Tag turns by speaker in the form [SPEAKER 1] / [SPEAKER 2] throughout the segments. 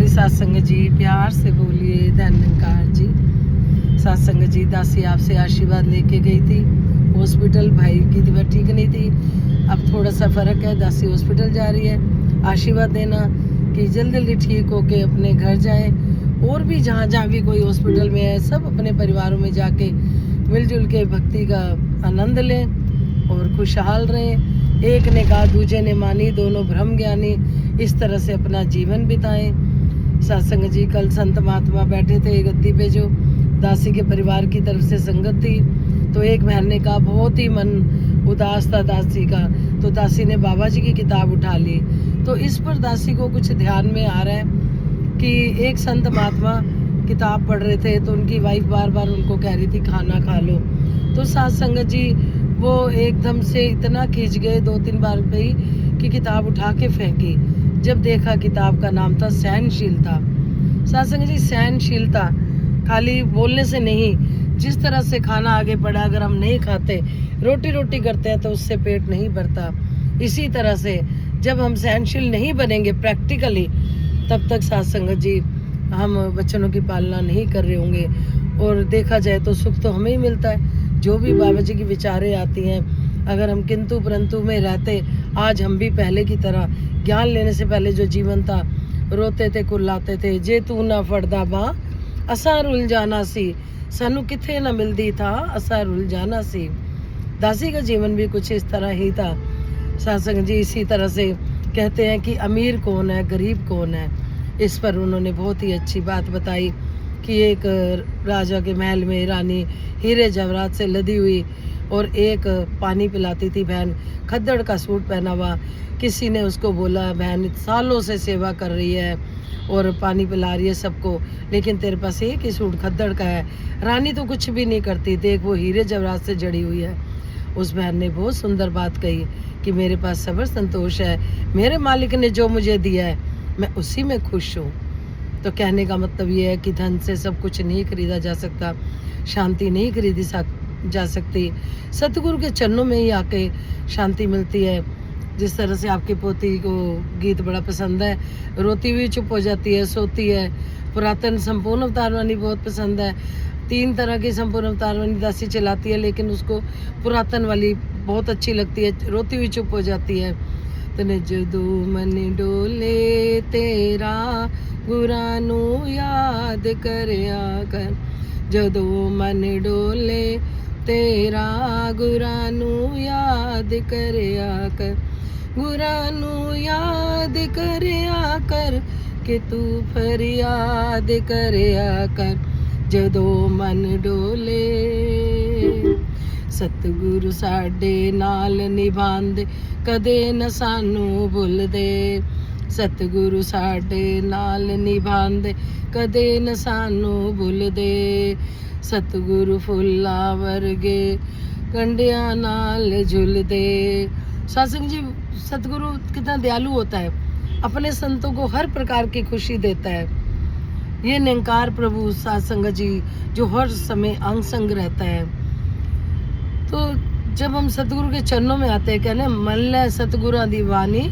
[SPEAKER 1] प्यारी सत्संग जी, प्यार से बोलिए धन निकार जी। सत्संग जी, दासी आपसे आशीर्वाद लेके गई थी हॉस्पिटल, भाई की तबीयत ठीक नहीं थी, अब थोड़ा सा फ़र्क है, दासी हॉस्पिटल जा रही है। आशीर्वाद देना कि जल्दी जल्दी ठीक होके अपने घर जाएं। और भी जहाँ जहाँ भी कोई हॉस्पिटल में है, सब अपने परिवारों में जाके मिलजुल के भक्ति का आनंद लें और खुशहाल रहें। एक ने कहा दूजे ने मानी, दोनों ब्रह्म ज्ञानी, इस तरह से अपना जीवन बिताएं। सत्संग जी, कल संत महात्मा बैठे थे गद्दी पे, जो दासी के परिवार की तरफ से संगत थी, तो एक बहन ने कहा बहुत ही मन उदास था दासी का, तो दासी ने बाबा जी की किताब उठा ली। तो इस पर दासी को कुछ ध्यान में आ रहा है कि एक संत महात्मा किताब पढ़ रहे थे, तो उनकी वाइफ बार बार उनको कह रही थी खाना खा लो। तो सत्संग जी, वो एकदम से इतना खींच गए 2-3 बार पे ही कि किताब उठा के फेंकी। जब देखा किताब का नाम था सहनशीलता। सत्संग जी, सहनशीलता खाली बोलने से नहीं, जिस तरह से खाना आगे पड़ा, अगर हम नहीं खाते, रोटी रोटी करते हैं, तो उससे पेट नहीं भरता। इसी तरह से जब हम सहनशील नहीं बनेंगे प्रैक्टिकली, तब तक सत्संग जी हम बच्चों की पालना नहीं कर रहे होंगे। और देखा जाए तो सुख तो हमें ही मिलता है, जो भी बाबा जी की विचारें आती हैं, अगर हम किंतु परंतु में रहते, आज हम भी पहले की तरह, ज्ञान लेने से पहले जो जीवन था, रोते थे कुल्लाते थे, जे तू ना फड़दा बा असा रुल जाना सी, सानू किथे ना मिलती था असा रुल जाना सी। दासी का जीवन भी कुछ इस तरह ही था। सत्संग जी, इसी तरह से कहते हैं कि अमीर कौन है, गरीब कौन है। इस पर उन्होंने बहुत ही अच्छी बात बताई कि एक राजा के महल में रानी हीरे जवाहरात से लदी हुई, और एक पानी पिलाती थी बहन, खद्दड़ का सूट पहना हुआ। किसी ने उसको बोला, बहन सालों से सेवा कर रही है और पानी पिला रही है सबको, लेकिन तेरे पास एक ही सूट खद्दड़ का है। रानी तो कुछ भी नहीं करती, देख वो हीरे जवाहरात से जड़ी हुई है। उस बहन ने बहुत सुंदर बात कही कि मेरे पास सब्र संतोष है, मेरे मालिक ने जो मुझे दिया है मैं उसी में खुश हूँ। तो कहने का मतलब ये है कि धन से सब कुछ नहीं खरीदा जा सकता, शांति नहीं खरीदी जा सकती, सतगुरु के चरणों में ही आके शांति मिलती है। जिस तरह से आपकी पोती को गीत बड़ा पसंद है, रोती हुई चुप हो जाती है, सोती है। पुरातन संपूर्ण अवतार वाणी बहुत पसंद है। 3 तरह की संपूर्ण अवतार वाणी दासी चलाती है, लेकिन उसको पुरातन वाली बहुत अच्छी लगती है, रोती हुई चुप हो जाती है। तने जदू मन डोले तेरा गुरानू याद करया कर, जदू मन डोले तेरा गुरानू याद करया कर, गुरानू याद करया कर, कि तू फरियाद करया कर, जदो मन डोले। सतगुरु साडे नाल निभांदे, कदे न सानू भुलदे। सतगुरु साडे नाल निभांदे, कदे न सानू भुलदे। सतगुरु फुल्ला वर्गे कंडिया नाल झुलदे। सत्संग जी, सतगुरु कितना दयालु होता है, अपने संतों को हर प्रकार की खुशी देता है। ये निरंकार प्रभु सत्संग जी, जो हर समय अंग संग रहता है। तो जब हम सतगुरु के चरणों में आते हैं, कहने मन ले सतगुरु दी वाणी,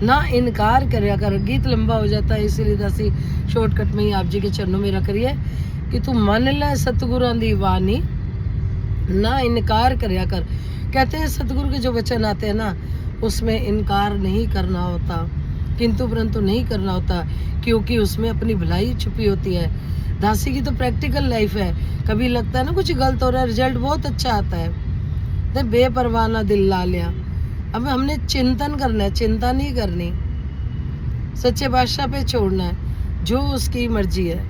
[SPEAKER 1] ना इनकार करया कर। गीत लंबा हो जाता है, इसीलिए दासी शॉर्टकट में ही आप जी के चरणों में रख रही है कि तू मन ले सतगुरु दी वाणी, ना इनकार करया कर। कहते हैं सतगुरु के जो वचन आते हैं ना, उसमें इनकार नहीं करना होता, किंतु परंतु नहीं करना होता, क्योंकि उसमें अपनी भलाई छुपी होती है। दासी की तो प्रैक्टिकल लाइफ है। कभी लगता है ना कुछ गलत हो रहा है, रिजल्ट बहुत अच्छा आता है, तो बेपरवाह ना दिल ला लिया। अब हमने चिंतन करना है, चिंता नहीं करनी, सच्चे बादशाह पे छोड़ना है, जो उसकी मर्जी है।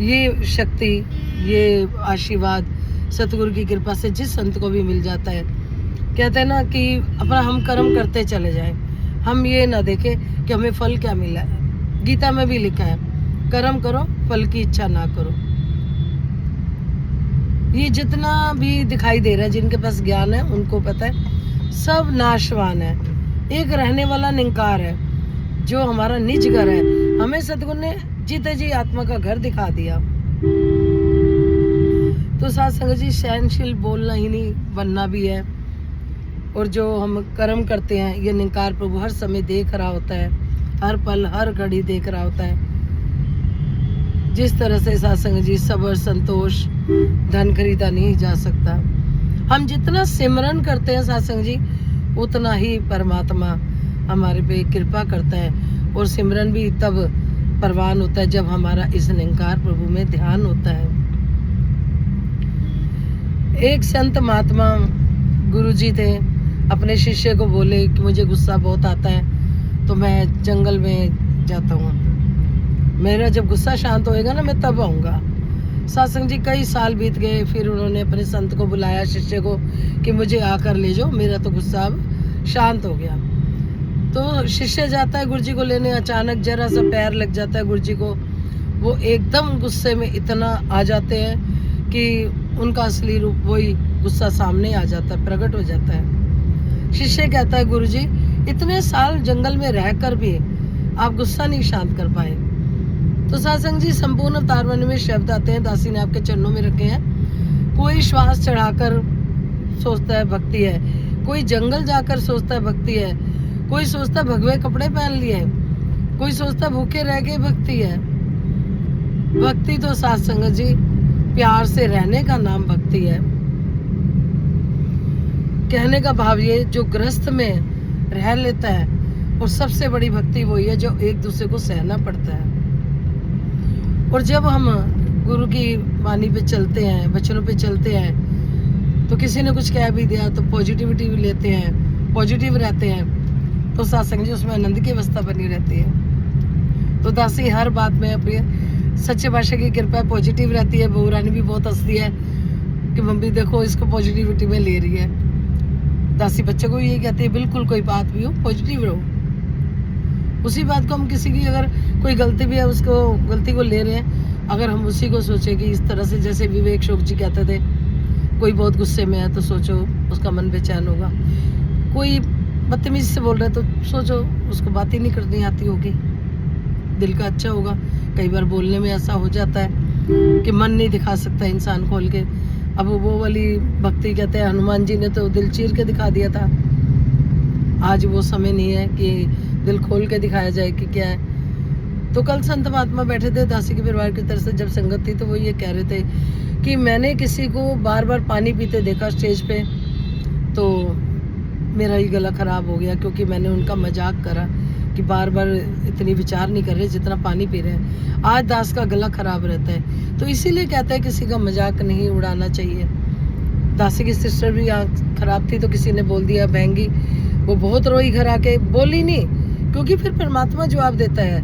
[SPEAKER 1] ये शक्ति, ये आशीर्वाद सतगुरु की कृपा से जिस संत को भी मिल जाता है। कहते हैं ना कि अपना हम कर्म करते चले जाएं, हम ये ना देखें कि हमें फल क्या मिला है। गीता में भी लिखा है, कर्म करो फल की इच्छा ना करो। ये जितना भी दिखाई दे रहा है, जिनके पास ज्ञान है उनको पता है, सब नाशवान है। एक रहने वाला निरंकार है, जो हमारा निज घर है। हमें सतगुरु ने जीते जी आत्मा का घर दिखा दिया। तो सत्संग जी, सहनशील बोलना ही नहीं, बनना भी है। और जो हम कर्म करते हैं, ये निरंकार प्रभु हर समय देख रहा होता है। हर पल हर घड़ी देख रहा होता है। जिस तरह से सत्संग जी सब्र संतोष धन खरीदा नहीं जा सकता। हम जितना सिमरन करते हैं सत्संग जी, उतना ही परमात्मा हमारे पे कृपा करता है। और सिमरन भी तब परवान होता है जब हमारा इस निरंकार प्रभु में ध्यान होता है। एक संत महात्मा गुरुजी थे, अपने शिष्य को बोले कि मुझे गुस्सा बहुत आता है तो मैं जंगल में जाता हूँ, मेरा जब गुस्सा शांत होएगा ना मैं तब आऊँगा। सत्संग जी कई साल बीत गए, फिर उन्होंने अपने संत को बुलाया शिष्य को कि मुझे आकर ले जाओ, मेरा तो गुस्सा अब शांत हो गया। तो शिष्य जाता है गुरुजी को लेने, अचानक जरा सा पैर लग जाता है गुरुजी को। वो एकदम गुस्से में इतना आ जाते हैं कि उनका असली रूप वही गुस्सा सामने आ जाता है, प्रकट हो जाता है। शिष्य कहता है गुरुजी इतने साल जंगल में रहकर भी आप गुस्सा नहीं शांत कर पाए। तो सत्संग जी संपूर्ण अवतारवाणी में शब्द आते हैं, दासी ने आपके चरणों में रखे हैं। कोई श्वास चढ़ाकर सोचता है भक्ति है, कोई जंगल जाकर सोचता है भक्ति है, कोई सोचता है भगवे कपड़े पहन लिए, कोई सोचता है भूखे रह के भक्ति है। भक्ति तो सत्संग जी प्यार से रहने का नाम भक्ति है। कहने का भाव ये, जो गृहस्थ में रह लेता है और सबसे बड़ी भक्ति वही है जो एक दूसरे को सहना पड़ता है। और जब हम गुरु की वाणी पे चलते हैं, वचनों पे चलते हैं, तो किसी ने कुछ कह भी दिया तो पॉजिटिविटी भी लेते हैं, पॉजिटिव रहते हैं, तो सत्संग जी उसमें आनंद की अवस्था बनी रहती है। तो दासी हर बात में अपनी सच्चे भाषा की कृपा पॉजिटिव रहती है। बहू रानी भी बहुत हंसती है कि मम्मी देखो इसको पॉजिटिविटी में ले रही है। दासी बच्चे को यही कहती है बिल्कुल कोई बात भी हो पॉजिटिव रहो। उसी बात को हम किसी की अगर कोई गलती भी है उसको गलती को ले रहे हैं, अगर हम उसी को सोचे कि इस तरह से, जैसे विवेक शोक जी कहते थे, कोई बहुत गुस्से में है तो सोचो उसका मन बेचैन होगा, कोई बदतमीजी से बोल रहा है तो सोचो उसको बात ही नहीं करनी आती होगी, दिल का अच्छा होगा। कई बार बोलने में ऐसा हो जाता है कि मन नहीं दिखा सकता इंसान खोल के। अब वो वाली भक्ति कहते हैं हनुमान जी ने तो दिल चीर के दिखा दिया था। आज वो समय नहीं है कि दिल खोल के दिखाया जाए कि क्या है। तो कल संत महात्मा बैठे थे दासी के परिवार की तरफ से जब संगत थी, तो वो ये कह रहे थे कि मैंने किसी को बार बार पानी पीते देखा स्टेज पे, तो मेरा ही गला खराब हो गया, क्योंकि मैंने उनका मजाक करा कि बार बार इतनी विचार नहीं कर रहे जितना पानी पी रहे हैं। आज दास का गला खराब रहता है, तो इसीलिए कहते हैं किसी का मजाक नहीं उड़ाना चाहिए। दासी की सिस्टर भी आँख खराब थी तो किसी ने बोल दिया बहंगी, वो बहुत रोई घर आके, बोली नहीं, क्योंकि फिर परमात्मा जवाब देता है।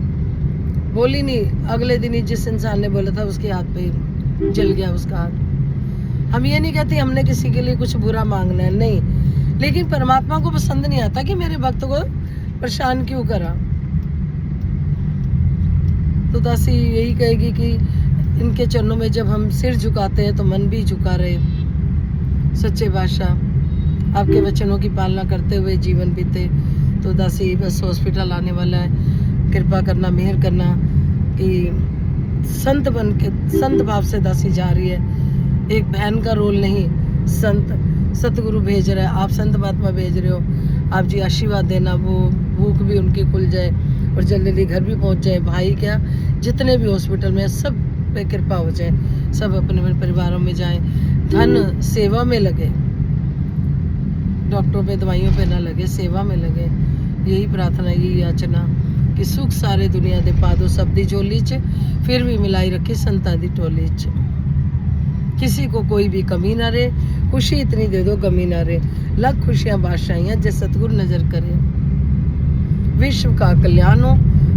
[SPEAKER 1] बोली नहीं, अगले दिन ही जिस इंसान ने बोला था उसके हाथ पे जल गया उसका हाथ। हम ये नहीं कहते हमने किसी के लिए कुछ बुरा मांगना है, नहीं, लेकिन परमात्मा को पसंद नहीं आता कि मेरे भक्त को परेशान क्यों करा। तो दासी यही कहेगी कि इनके चरणों में जब हम सिर झुकाते हैं तो मन भी झुका रहे। सच्चे बादशाह आपके वचनों की पालना करते हुए जीवन बीते। तो दासी बस हॉस्पिटल आने वाला है, कृपा करना, मेहर करना कि संत बन के संत भाव से दासी जा रही है। एक बहन का रोल नहीं, संत सतगुरु भेज रहा है, आप संत महात्मा भेज रहे हो। आप जी आशीर्वाद देना, वो भूख भी उनकी खुल जाए और जल्दी जल्दी घर भी पहुंच जाए। भाई क्या जितने भी हॉस्पिटल में सब पे कृपा हो जाए, सब अपने अपने परिवारों में जाएं, धन सेवा में लगे, डॉक्टरों पे दवाइयों पे ना लगे, सेवा में लगे। यही प्रार्थना, यही याचना कि सुख सारे दुनिया दे पादो सबदी झोली च, फिर भी मिलाई रखी संतां दी टोली च। किसी को कोई भी कमी ना रहे, खुशी इतनी दे दो गमी ना रहे, लग खुशियां बादशाहियां जे सतगुरु नजर करे। विश्व का कल्याण हो,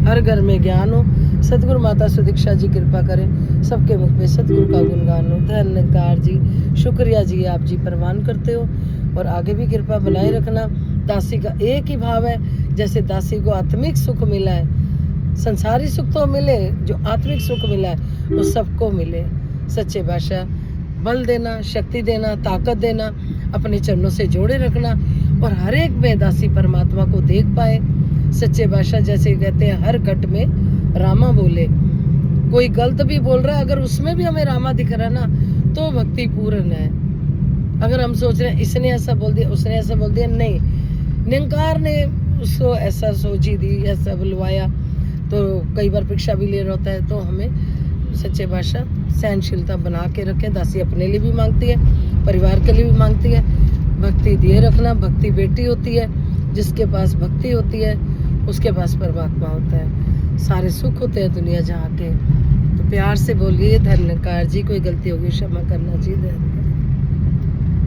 [SPEAKER 1] हर घर में ज्ञान हो, सतगुरु माता सुदीक्षा जी कृपा करें, सबके मुख में सतगुरु का गुणगान हो। धन्यकार जी, शुक्रिया जी, आप जी परवान करते हो और आगे भी कृपा बनाए रखना। दासी का एक ही भाव है, जैसे दासी को आत्मिक सुख मिला है, संसारी सुख तो मिले, जो आत्मिक सुख मिला है वो सबको मिले। सच्चे बादशाह बल देना, शक्ति देना, ताकत देना, अपने चरणों से जोड़े रखना और हर एक में दासी परमात्मा को देख पाए। सच्चे बादशाह जैसे कहते हैं हर घट में रामा बोले। कोई गलत भी बोल रहा है, अगर उसमें भी हमें रामा दिख रहा है ना, तो भक्ति पूर्ण है। अगर हम सोच रहे हैं इसने ऐसा बोल दिया, उसने ऐसा बोल दिया, नहीं, निरंकार ने उसको ऐसा सोची दी, ऐसा बुलवाया, तो कई बार भिक्षा भी ले रहा होता है। तो हमें सच्चे बादशाह सहनशीलता बना के रखे। दासी अपने लिए भी मांगती है, परिवार के लिए भी मांगती है। भक्ति दिए रखना, भक्ति बेटी होती है। जिसके पास भक्ति होती है उसके पास परमात्मा होता है, सारे सुख होते हैं दुनिया जहाँ के। तो प्यार से बोलिए धन्यकार जी, कोई गलती होगी क्षमा करना जी।